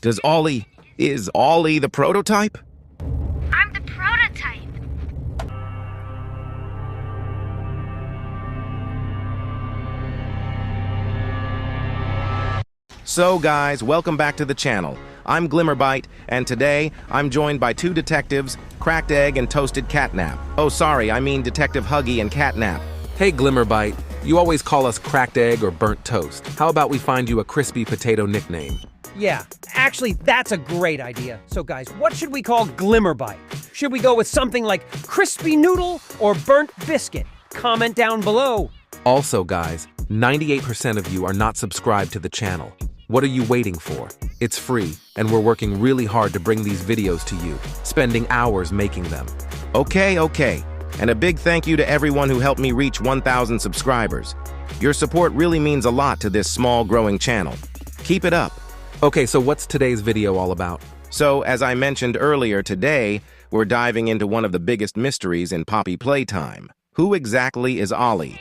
Is Ollie the prototype? I'm the prototype. So guys, welcome back to the channel. I'm GlimmerByte, and today I'm joined by two detectives, Cracked Egg and Toasted Catnap. Oh sorry, I mean Detective Huggy and Catnap. Hey GlimmerByte, you always call us Cracked Egg or Burnt Toast. How about we find you a crispy potato nickname? Yeah, actually, that's a great idea. So guys, what should we call GlimmerByte? Should we go with something like Crispy Noodle or Burnt Biscuit? Comment down below. Also guys, 98% of you are not subscribed to the channel. What are you waiting for? It's free, and we're working really hard to bring these videos to you, spending hours making them. Okay. And a big thank you to everyone who helped me reach 1,000 subscribers. Your support really means a lot to this small growing channel. Keep it up. Okay, so what's today's video all about? So, as I mentioned earlier, today, we're diving into one of the biggest mysteries in Poppy Playtime. Who exactly is Ollie?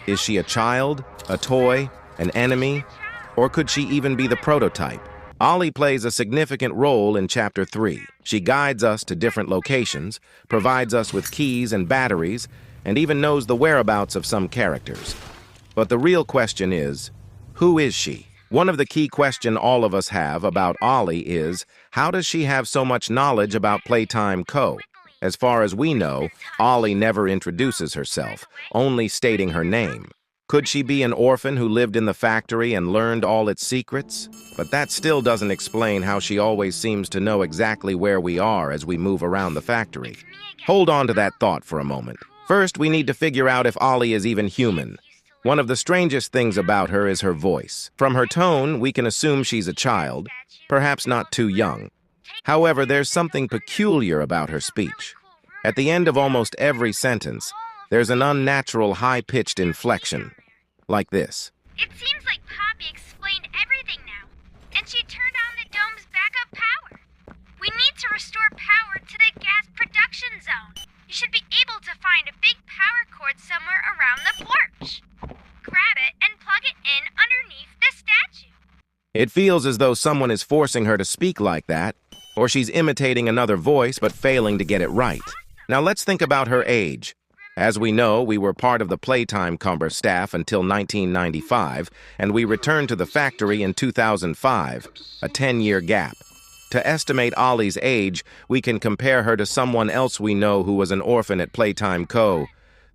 Is she a child, a toy, an enemy, or could she even be the prototype? Ollie plays a significant role in Chapter 3. She guides us to different locations, provides us with keys and batteries, and even knows the whereabouts of some characters. But the real question is, who is she? One of the key questions all of us have about Ollie is, how does she have so much knowledge about Playtime Co.? As far as we know, Ollie never introduces herself, only stating her name. Could she be an orphan who lived in the factory and learned all its secrets? But that still doesn't explain how she always seems to know exactly where we are as we move around the factory. Hold on to that thought for a moment. First, we need to figure out if Ollie is even human. One of the strangest things about her is her voice. From her tone, we can assume she's a child, perhaps not too young. However, there's something peculiar about her speech. At the end of almost every sentence, there's an unnatural high-pitched inflection, like this. It seems like Poppy explained everything now, and she turned on the dome's backup power. We need to restore power to the gas production zone. You should be able to find a big power cord somewhere around the porch. Grab it and plug it in underneath the statue. It feels as though someone is forcing her to speak like that, or she's imitating another voice but failing to get it right. Now let's think about her age. As we know, we were part of the Playtime Co. staff until 1995, and we returned to the factory in 2005, a 10-year gap. To estimate Ollie's age, we can compare her to someone else we know who was an orphan at Playtime Co.,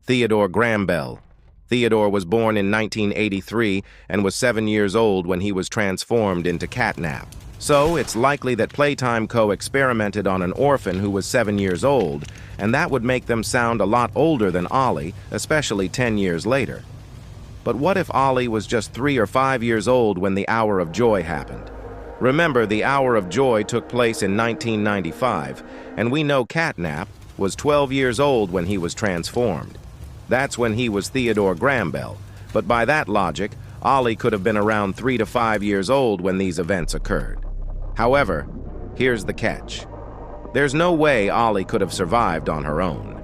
Theodore Grambell. Theodore was born in 1983 and was 7 years old when he was transformed into Catnap. So, it's likely that Playtime Co. experimented on an orphan who was 7 years old, and that would make them sound a lot older than Ollie, especially 10 years later. But what if Ollie was just 3 or 5 years old when the Hour of Joy happened? Remember, the Hour of Joy took place in 1995, and we know Catnap was 12 years old when he was transformed. That's when he was Theodore Grambell, but by that logic, Ollie could have been around 3 to 5 years old when these events occurred. However, here's the catch. There's no way Ollie could have survived on her own.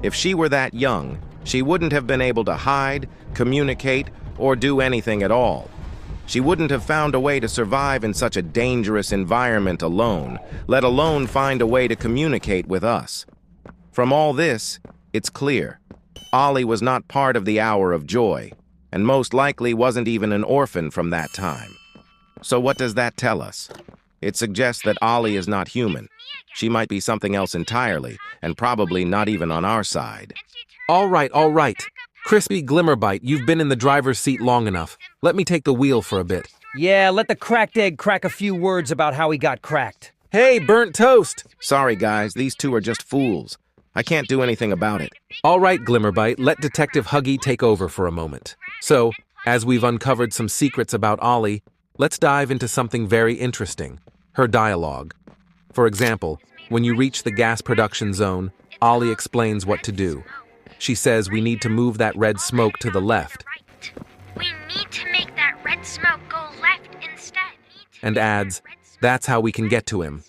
If she were that young, she wouldn't have been able to hide, communicate, or do anything at all. She wouldn't have found a way to survive in such a dangerous environment alone, let alone find a way to communicate with us. From all this, it's clear. Ollie was not part of the Hour of Joy, and most likely wasn't even an orphan from that time. So what does that tell us? It suggests that Ollie is not human. She might be something else entirely, and probably not even on our side. All right. Crispy GlimmerByte, you've been in the driver's seat long enough. Let me take the wheel for a bit. Yeah, let the cracked egg crack a few words about how he got cracked. Hey, Burnt Toast! Sorry guys, these two are just fools. I can't do anything about it. All right, GlimmerByte, let Detective Huggy take over for a moment. So, as we've uncovered some secrets about Ollie, let's dive into something very interesting, her dialogue. For example, when you reach the gas production zone, Ollie explains what to do. She says we need to move that red smoke to the left. We need to make that red smoke go left instead. And adds, that's how we can get to him.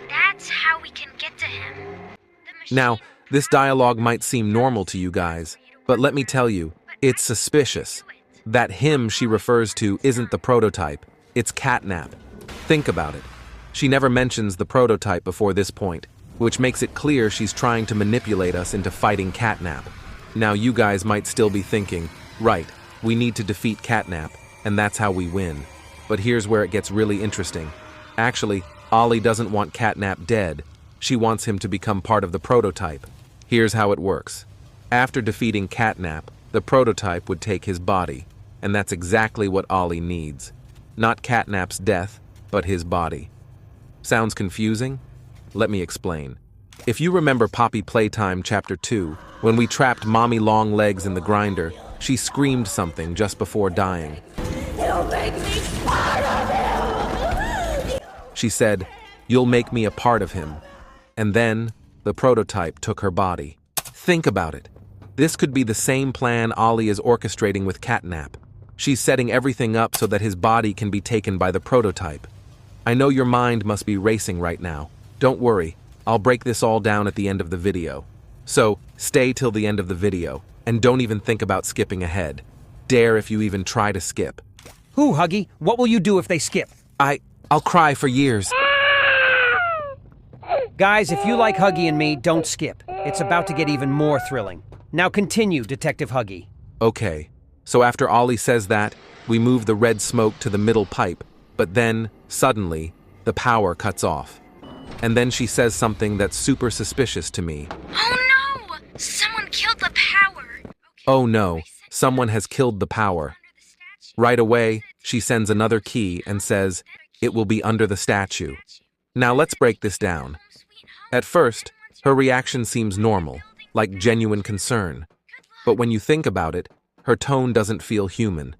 That's how we can get to him. Now, this dialogue might seem normal to you guys, but let me tell you, it's suspicious. That him she refers to isn't the prototype, it's Catnap. Think about it. She never mentions the prototype before this point, which makes it clear she's trying to manipulate us into fighting Catnap. Now you guys might still be thinking, right, we need to defeat Catnap, and that's how we win. But here's where it gets really interesting. Actually, Ollie doesn't want Catnap dead. She wants him to become part of the prototype. Here's how it works. After defeating Catnap, the prototype would take his body, and that's exactly what Ollie needs. Not Catnap's death, but his body. Sounds confusing? Let me explain. If you remember Poppy Playtime Chapter 2, when we trapped Mommy Longlegs in the grinder, she screamed something just before dying. You'll make me part of him! She said, "You'll make me a part of him." And then, the prototype took her body. Think about it. This could be the same plan Ollie is orchestrating with Catnap. She's setting everything up so that his body can be taken by the prototype. I know your mind must be racing right now. Don't worry, I'll break this all down at the end of the video. So, stay till the end of the video, and don't even think about skipping ahead. Dare if you even try to skip. Who, Huggy? What will you do if they skip? I'll cry for years. Guys, if you like Huggy and me, don't skip. It's about to get even more thrilling. Now continue, Detective Huggy. Okay, so after Ollie says that, we move the red smoke to the middle pipe, but then, suddenly, the power cuts off. And then she says something that's super suspicious to me. Oh no! Someone killed the power! Oh no, someone has killed the power. Right away, she sends another key and says, "It will be under the statue." Now let's break this down. At first, her reaction seems normal, like genuine concern. But when you think about it, her tone doesn't feel human.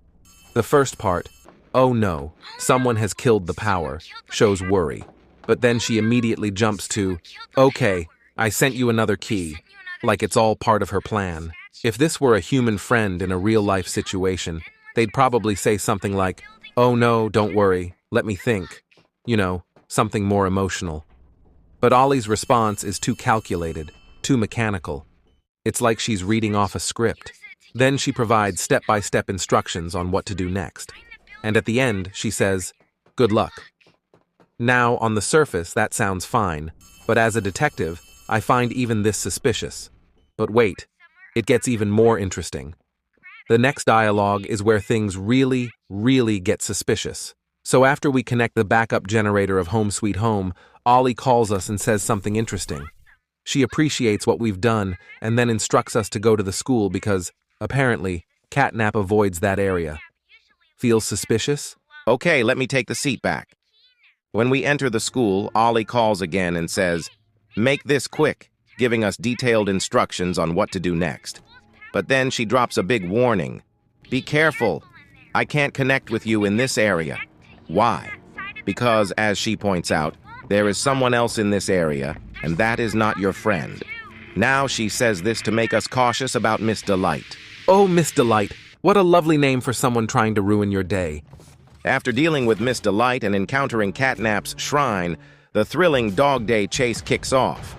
The first part, "Oh no, someone has killed the power," shows worry. But then she immediately jumps to, "Okay, I sent you another key," like it's all part of her plan. If this were a human friend in a real-life situation, they'd probably say something like, "Oh no, don't worry, let me think." You know, something more emotional. But Ollie's response is too calculated, too mechanical. It's like she's reading off a script. Then she provides step-by-step instructions on what to do next. And at the end, she says, "Good luck." Now, on the surface, that sounds fine, but as a detective, I find even this suspicious. But wait, it gets even more interesting. The next dialogue is where things really, really get suspicious. So after we connect the backup generator of Home Sweet Home, Ollie calls us and says something interesting. She appreciates what we've done and then instructs us to go to the school because, apparently, Catnap avoids that area. Feels suspicious? Okay, let me take the seat back. When we enter the school, Ollie calls again and says, "Make this quick," giving us detailed instructions on what to do next. But then she drops a big warning. "Be careful. I can't connect with you in this area." Why? Because, as she points out, there is someone else in this area, and that is not your friend. Now she says this to make us cautious about Miss Delight. Oh, Miss Delight, what a lovely name for someone trying to ruin your day. After dealing with Miss Delight and encountering Catnap's shrine, the thrilling Dog Day chase kicks off.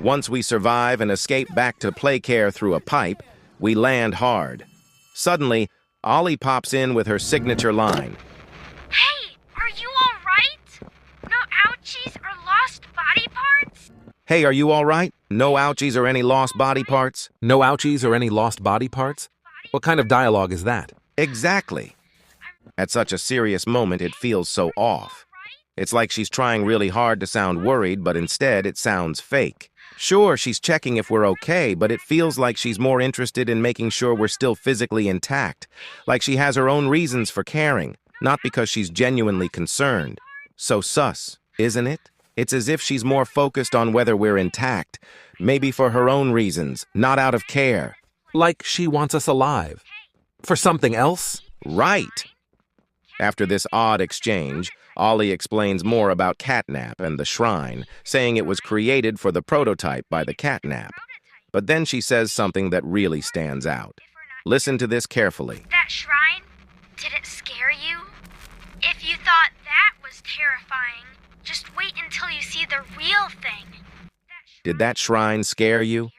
Once we survive and escape back to Playcare through a pipe, we land hard. Suddenly, Ollie pops in with her signature line. Hey, are you all right? No ouchies or lost body parts? Hey, are you all right? No ouchies or any lost body parts? No ouchies or any lost body parts? What kind of dialogue is that? Exactly. At such a serious moment, it feels so off. It's like she's trying really hard to sound worried, but instead it sounds fake. Sure, she's checking if we're okay, but it feels like she's more interested in making sure we're still physically intact, like she has her own reasons for caring, not because she's genuinely concerned. So sus, isn't it? It's as if she's more focused on whether we're intact, maybe for her own reasons, not out of care. Like she wants us alive. For something else? Right. After this odd exchange, Ollie explains more about Catnap and the shrine, saying it was created for the prototype by the Catnap. But then she says something that really stands out. Listen to this carefully. That shrine? Did it scare you? If you thought that was terrifying, just wait until you see the real thing. Did that shrine scare you?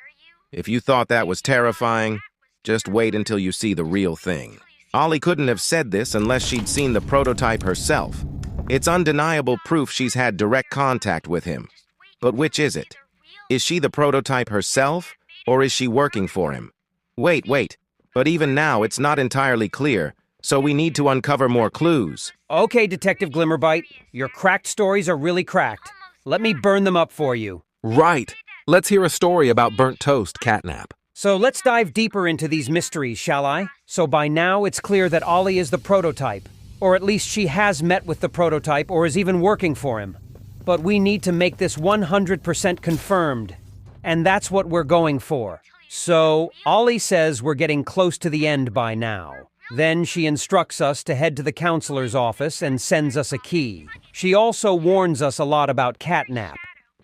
If you thought that was terrifying, just wait until you see the real thing. Ollie couldn't have said this unless she'd seen the prototype herself. It's undeniable proof she's had direct contact with him. But which is it? Is she the prototype herself, or is she working for him? Wait. But even now, it's not entirely clear, so we need to uncover more clues. Okay, Detective GlimmerByte, your cracked stories are really cracked. Let me burn them up for you. Right. Let's hear a story about burnt toast, Catnap. So let's dive deeper into these mysteries, shall I? So by now, it's clear that Ollie is the prototype. Or at least she has met with the prototype or is even working for him. But we need to make this 100% confirmed. And that's what we're going for. So, Ollie says we're getting close to the end by now. Then she instructs us to head to the counselor's office and sends us a key. She also warns us a lot about Catnap,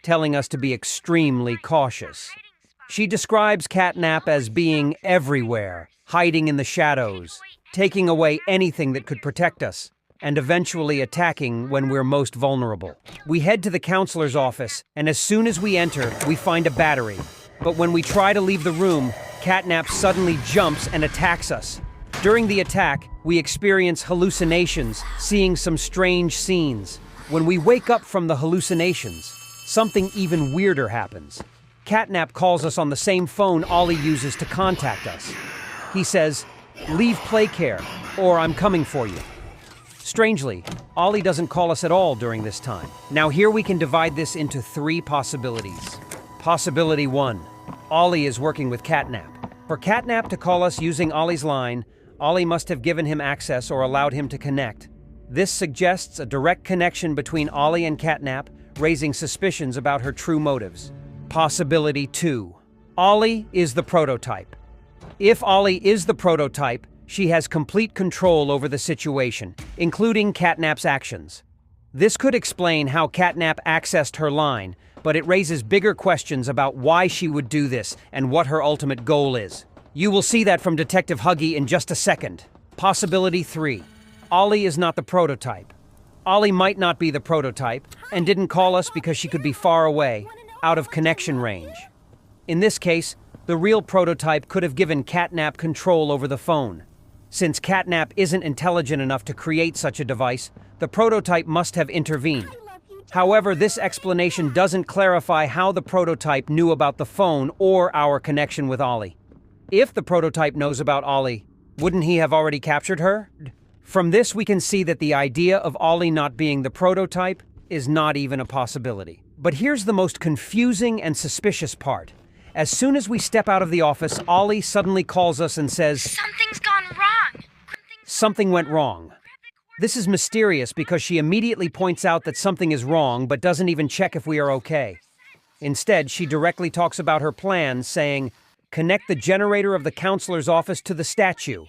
telling us to be extremely cautious. She describes Catnap as being everywhere, hiding in the shadows, taking away anything that could protect us, and eventually attacking when we're most vulnerable. We head to the counselor's office, and as soon as we enter, we find a battery. But when we try to leave the room, Catnap suddenly jumps and attacks us. During the attack, we experience hallucinations, seeing some strange scenes. When we wake up from the hallucinations, something even weirder happens. Catnap calls us on the same phone Ollie uses to contact us. He says, "Leave play care, or I'm coming for you." Strangely, Ollie doesn't call us at all during this time. Now here we can divide this into 3 possibilities. Possibility 1, Ollie is working with Catnap. For Catnap to call us using Ollie's line, Ollie must have given him access or allowed him to connect. This suggests a direct connection between Ollie and Catnap, raising suspicions about her true motives. Possibility 2, Ollie is the prototype. If Ollie is the prototype, she has complete control over the situation, including Catnap's actions. This could explain how Catnap accessed her line, but it raises bigger questions about why she would do this and what her ultimate goal is. You will see that from Detective Huggy in just a second. Possibility 3, Ollie is not the prototype. Ollie might not be the prototype and didn't call us because she could be far away, out of connection range. In this case, the real prototype could have given Catnap control over the phone. Since Catnap isn't intelligent enough to create such a device, the prototype must have intervened. However, this explanation doesn't clarify how the prototype knew about the phone or our connection with Ollie. If the prototype knows about Ollie, wouldn't he have already captured her? From this, we can see that the idea of Ollie not being the prototype is not even a possibility. But here's the most confusing and suspicious part. As soon as we step out of the office, Ollie suddenly calls us and says, Something's gone wrong. "Something went wrong." This is mysterious because she immediately points out that something is wrong but doesn't even check if we are okay. Instead, she directly talks about her plan, saying, "Connect the generator of the counselor's office to the statue,"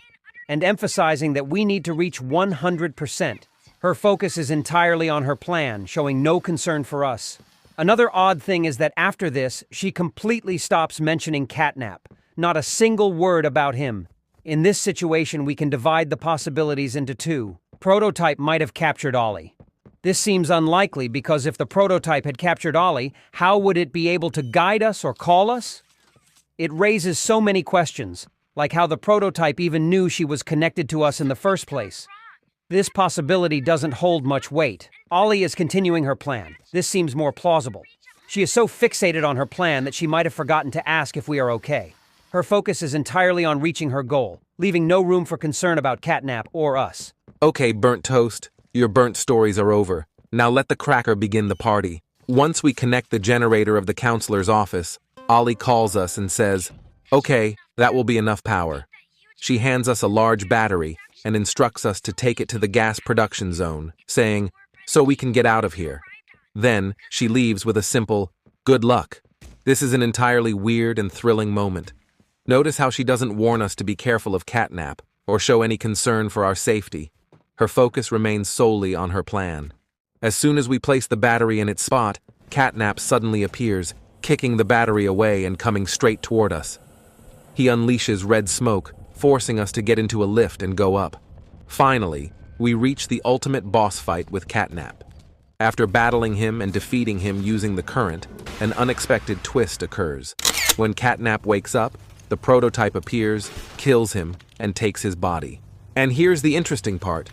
and emphasizing that we need to reach 100%. Her focus is entirely on her plan, showing no concern for us. Another odd thing is that after this, she completely stops mentioning Catnap. Not a single word about him. In this situation, we can divide the possibilities into 2. Prototype might have captured Ollie. This seems unlikely because if the prototype had captured Ollie, how would it be able to guide us or call us? It raises so many questions, like how the prototype even knew she was connected to us in the first place. This possibility doesn't hold much weight. Ollie is continuing her plan. This seems more plausible. She is so fixated on her plan that she might have forgotten to ask if we are okay. Her focus is entirely on reaching her goal, leaving no room for concern about Catnap or us. Okay, burnt toast, your burnt stories are over. Now let the cracker begin the party. Once we connect the generator of the counselor's office, Ollie calls us and says, "Okay, that will be enough power." She hands us a large battery and instructs us to take it to the gas production zone, saying, "So we can get out of here." Then, she leaves with a simple, "Good luck." This is an entirely weird and thrilling moment. Notice how she doesn't warn us to be careful of Catnap or show any concern for our safety. Her focus remains solely on her plan. As soon as we place the battery in its spot, Catnap suddenly appears, kicking the battery away and coming straight toward us. He unleashes red smoke, forcing us to get into a lift and go up. Finally, we reach the ultimate boss fight with Catnap. After battling him and defeating him using the current, an unexpected twist occurs. When Catnap wakes up, the prototype appears, kills him, and takes his body. And here's the interesting part.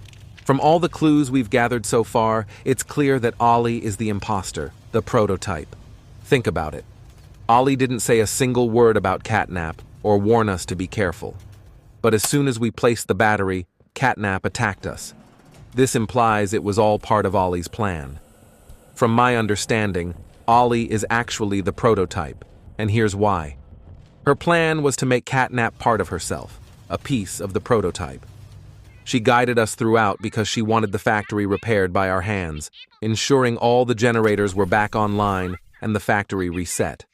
From all the clues we've gathered so far, it's clear that Ollie is the imposter, the prototype. Think about it. Ollie didn't say a single word about Catnap or warn us to be careful. But as soon as we placed the battery, Catnap attacked us. This implies it was all part of Ollie's plan. From my understanding, Ollie is actually the prototype, and here's why. Her plan was to make Catnap part of herself, a piece of the prototype. She guided us throughout because she wanted the factory repaired by our hands, ensuring all the generators were back online and the factory reset.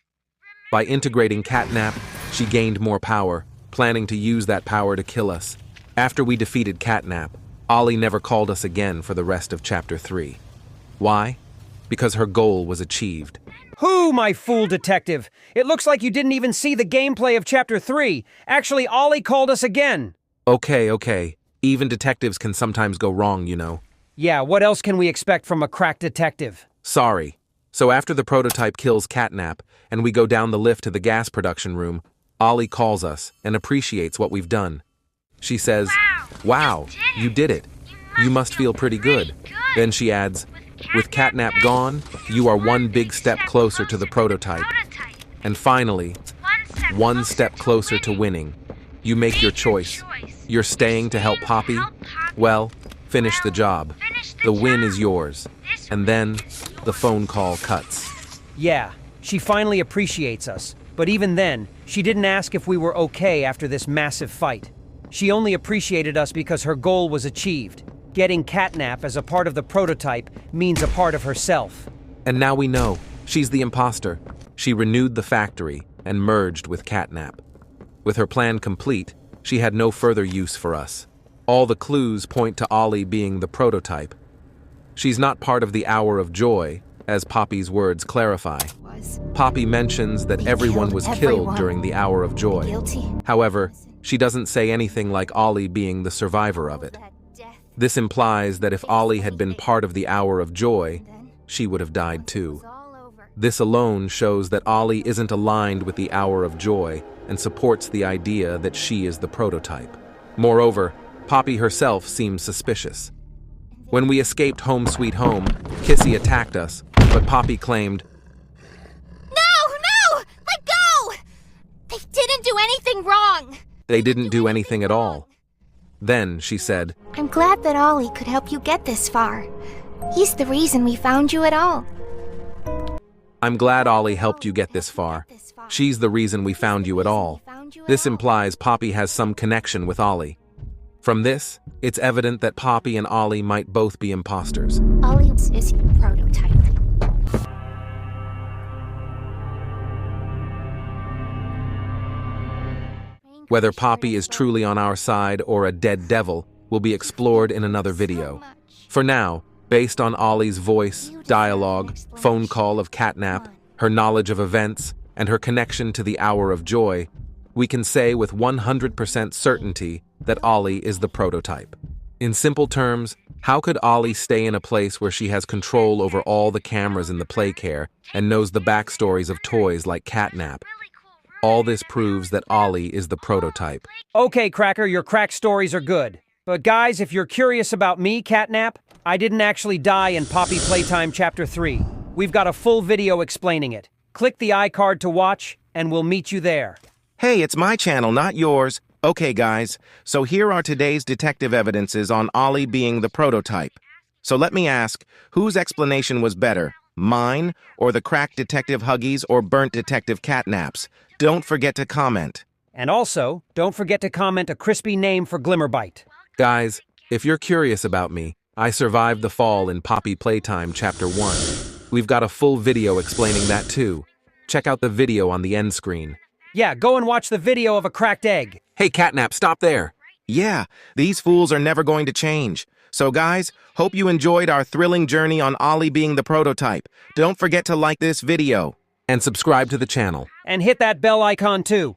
By integrating Catnap, she gained more power, planning to use that power to kill us. After we defeated Catnap, Ollie never called us again for the rest of Chapter 3. Why? Because her goal was achieved. Who, my fool detective? It looks like you didn't even see the gameplay of Chapter 3. Actually, Ollie called us again. Okay. Even detectives can sometimes go wrong, you know. Yeah, what else can we expect from a crack detective? Sorry. So after the prototype kills Catnap, and we go down the lift to the gas production room, Ollie calls us and appreciates what we've done. She says, "Wow, you did it. You must feel pretty good." Then she adds, "With Catnap gone, you are one big step closer to the prototype. And finally, one step closer to winning. You make your choice. You're staying to help Poppy? Well, finish the job. The win is yours." And then, the phone call cuts. Yeah, she finally appreciates us. But even then, she didn't ask if we were okay after this massive fight. She only appreciated us because her goal was achieved. Getting Catnap as a part of the prototype means a part of herself. And now we know, she's the imposter. She renewed the factory and merged with Catnap. With her plan complete, she had no further use for us. All the clues point to Ollie being the prototype. She's not part of the Hour of Joy, as Poppy's words clarify. Poppy mentions that everyone was killed during the Hour of Joy. However, she doesn't say anything like Ollie being the survivor of it. This implies that if Ollie had been part of the Hour of Joy, she would have died too. This alone shows that Ollie isn't aligned with the Hour of Joy and supports the idea that she is the prototype. Moreover, Poppy herself seems suspicious. When we escaped Home Sweet Home, Kissy attacked us, but Poppy claimed, No! Let go! They didn't do anything wrong! they didn't do anything at all. Then she said, I'm glad that Ollie could help you get this far. He's the reason we found you at all. I'm glad Ollie helped you get this far. She's the reason we found you at all. This implies Poppy has some connection with Ollie. From this, it's evident that Poppy and Ollie might both be imposters. Ollie is your prototype. Whether Poppy is truly on our side or a dead devil will be explored in another video. For now, based on Ollie's voice, dialogue, phone call of Catnap, her knowledge of events, and her connection to the Hour of Joy, we can say with 100% certainty that Ollie is the prototype. In simple terms, how could Ollie stay in a place where she has control over all the cameras in the playcare and knows the backstories of toys like Catnap? All this proves that Ollie is the prototype. Okay, Cracker, your crack stories are good. But guys, if you're curious about me, Catnap, I didn't actually die in Poppy Playtime Chapter 3. We've got a full video explaining it. Click the iCard to watch, and we'll meet you there. Hey, it's my channel, not yours. Okay, guys, so here are today's detective evidences on Ollie being the prototype. So let me ask, whose explanation was better, mine, or the crack detective Huggies, or burnt detective Catnap's? Don't forget to comment. And also, don't forget to comment a crispy name for GlimmerByte. Guys, if you're curious about me, I survived the fall in Poppy Playtime Chapter 1. We've got a full video explaining that too. Check out the video on the end screen. Yeah, go and watch the video of a cracked egg. Hey, Catnap, stop there. Yeah, these fools are never going to change. So guys, hope you enjoyed our thrilling journey on Ollie being the prototype. Don't forget to like this video. And subscribe to the channel. And hit that bell icon too.